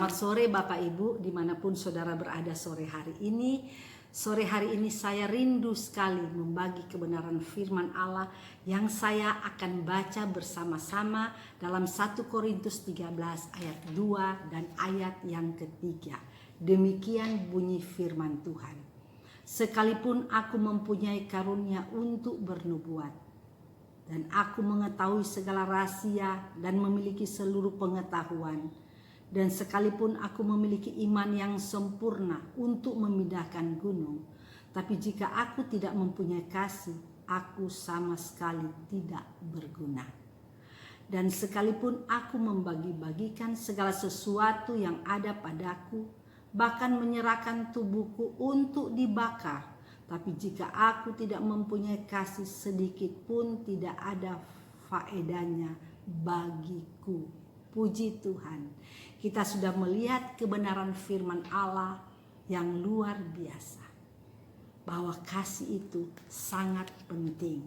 Selamat sore Bapak Ibu, dimanapun saudara berada sore hari ini. Sore hari ini saya rindu sekali membagi kebenaran firman Allah yang saya akan baca bersama-sama dalam 1 Korintus 13 ayat 2 dan ayat yang ketiga. Demikian bunyi firman Tuhan. Sekalipun aku mempunyai karunia untuk bernubuat, dan aku mengetahui segala rahasia dan memiliki seluruh pengetahuan, dan sekalipun aku memiliki iman yang sempurna untuk memindahkan gunung, tapi jika aku tidak mempunyai kasih, aku sama sekali tidak berguna. Dan sekalipun aku membagi-bagikan segala sesuatu yang ada padaku, bahkan menyerahkan tubuhku untuk dibakar, tapi jika aku tidak mempunyai kasih sedikit pun, tidak ada faedahnya bagiku. Puji Tuhan, kita sudah melihat kebenaran firman Allah yang luar biasa, bahwa kasih itu sangat penting,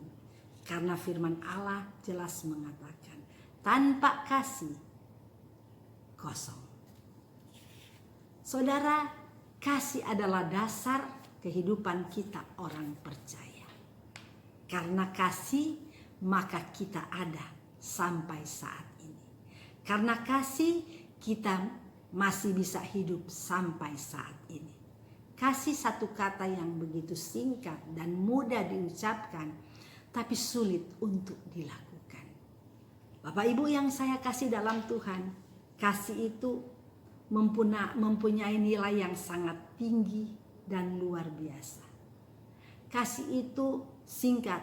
karena firman Allah jelas mengatakan, tanpa kasih kosong. Saudara, kasih adalah dasar kehidupan kita orang percaya. Karena kasih, maka kita ada sampai saat ini. Karena kasih, kita masih bisa hidup sampai saat ini. Kasih satu kata yang begitu singkat dan mudah diucapkan, tapi sulit untuk dilakukan. Bapak Ibu yang saya kasih dalam Tuhan, kasih itu mempunyai nilai yang sangat tinggi dan luar biasa. Kasih itu singkat,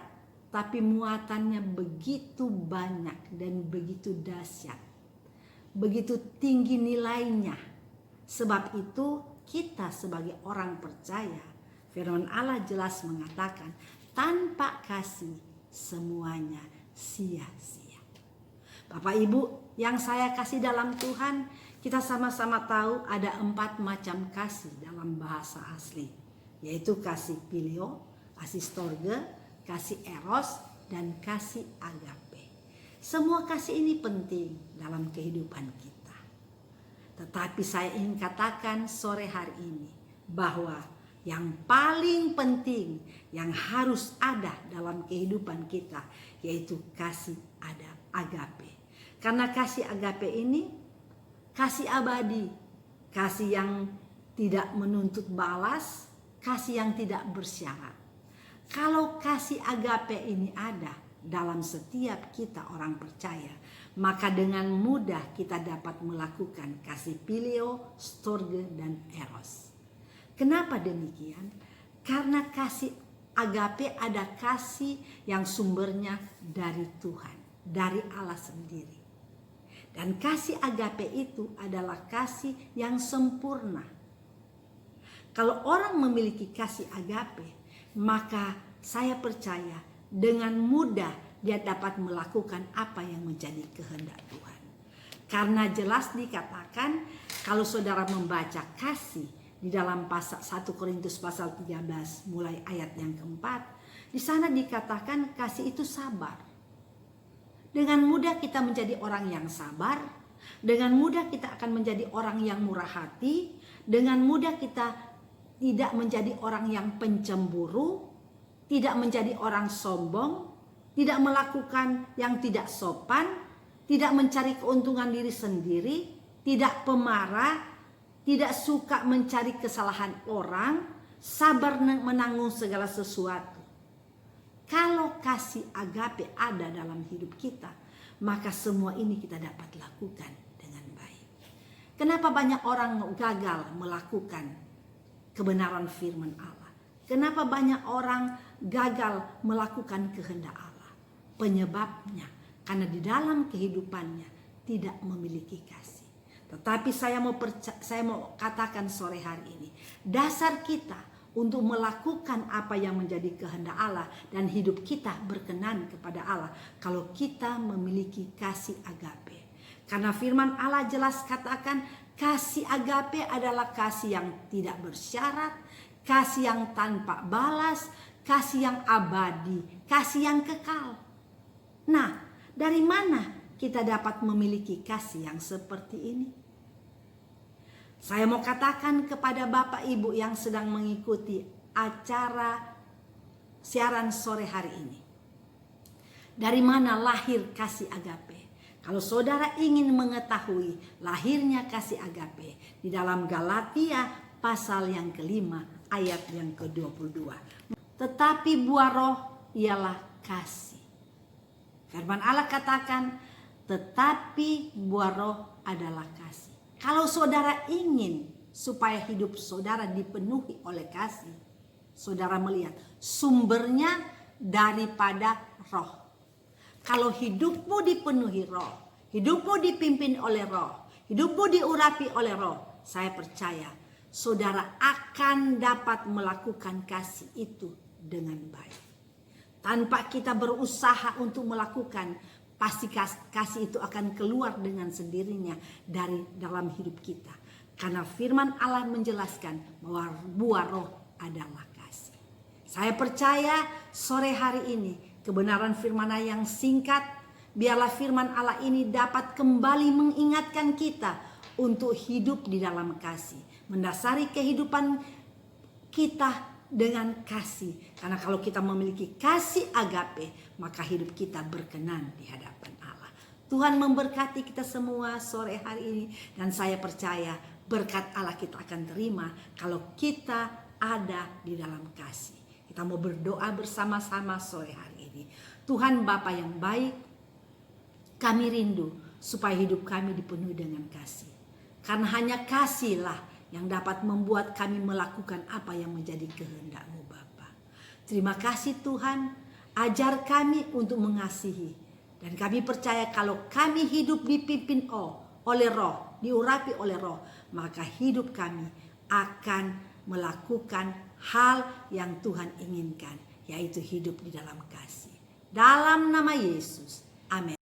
tapi muatannya begitu banyak dan begitu dahsyat, begitu tinggi nilainya. Sebab itu kita sebagai orang percaya, firman Allah jelas mengatakan, tanpa kasih semuanya sia-sia. Bapak Ibu yang saya kasih dalam Tuhan, kita sama-sama tahu ada 4 macam kasih dalam bahasa asli, yaitu kasih phileo, kasih storge, kasih eros, dan kasih agape. Semua kasih ini penting dalam kehidupan kita. Tetapi saya ingin katakan sore hari ini bahwa yang paling penting yang harus ada dalam kehidupan kita yaitu kasih agape. Karena kasih agape ini kasih abadi, kasih yang tidak menuntut balas, kasih yang tidak bersyarat. Kalau kasih agape ini ada dalam setiap kita orang percaya, maka dengan mudah kita dapat melakukan kasih phileo, storge, dan eros. Kenapa demikian? Karena kasih agape ada kasih yang sumbernya dari Tuhan, dari Allah sendiri. Dan kasih agape itu adalah kasih yang sempurna. Kalau orang memiliki kasih agape, maka saya percaya dengan mudah dia dapat melakukan apa yang menjadi kehendak Tuhan. Karena jelas dikatakan, kalau saudara membaca kasih di dalam pasal 1 Korintus pasal 13 mulai ayat yang keempat, di sana dikatakan kasih itu sabar. Dengan mudah kita menjadi orang yang sabar, dengan mudah kita akan menjadi orang yang murah hati, dengan mudah kita tidak menjadi orang yang pencemburu, tidak menjadi orang sombong, tidak melakukan yang tidak sopan, tidak mencari keuntungan diri sendiri, tidak pemarah, tidak suka mencari kesalahan orang, sabar menanggung segala sesuatu. Kalau kasih agape ada dalam hidup kita, maka semua ini kita dapat lakukan dengan baik. Kenapa banyak orang gagal melakukan kebenaran firman Allah? Kenapa banyak orang gagal melakukan kehendak Allah? Penyebabnya karena di dalam kehidupannya tidak memiliki kasih. Tetapi saya mau katakan sore hari ini, dasar kita untuk melakukan apa yang menjadi kehendak Allah dan hidup kita berkenan kepada Allah kalau kita memiliki kasih agape. Karena firman Allah jelas katakan kasih agape adalah kasih yang tidak bersyarat, kasih yang tanpa balas, kasih yang abadi, kasih yang kekal. Nah, dari mana kita dapat memiliki kasih yang seperti ini? Saya mau katakan kepada Bapak Ibu yang sedang mengikuti acara siaran sore hari ini. Dari mana lahir kasih agape? Kalau saudara ingin mengetahui lahirnya kasih agape, di dalam Galatia pasal yang kelima ayat yang ke-22. Tetapi buah roh ialah kasih. Firman Allah katakan, tetapi buah roh adalah kasih. Kalau saudara ingin supaya hidup saudara dipenuhi oleh kasih, saudara melihat sumbernya daripada roh. Kalau hidupmu dipenuhi roh, hidupmu dipimpin oleh roh, hidupmu diurapi oleh roh, saya percaya saudara akan dapat melakukan kasih itu dengan baik. Tanpa kita berusaha untuk melakukan, pasti kasih itu akan keluar dengan sendirinya dari dalam hidup kita. Karena firman Allah menjelaskan bahwa buah roh adalah kasih. Saya percaya sore hari ini kebenaran firman Allah yang singkat, biarlah firman Allah ini dapat kembali mengingatkan kita untuk hidup di dalam kasih. Mendasari kehidupan kita dengan kasih. Karena kalau kita memiliki kasih agape, maka hidup kita berkenan di hadapan Allah. Tuhan memberkati kita semua sore hari ini. Dan saya percaya berkat Allah kita akan terima kalau kita ada di dalam kasih. Kita mau berdoa bersama-sama sore hari ini. Tuhan Bapa yang baik, kami rindu supaya hidup kami dipenuhi dengan kasih. Karena hanya kasihlah yang dapat membuat kami melakukan apa yang menjadi kehendak-Mu Bapa. Terima kasih Tuhan, ajar kami untuk mengasihi. Dan kami percaya kalau kami hidup dipimpin oleh roh, diurapi oleh roh, maka hidup kami akan melakukan hal yang Tuhan inginkan, yaitu hidup di dalam kasih. Dalam nama Yesus, amin.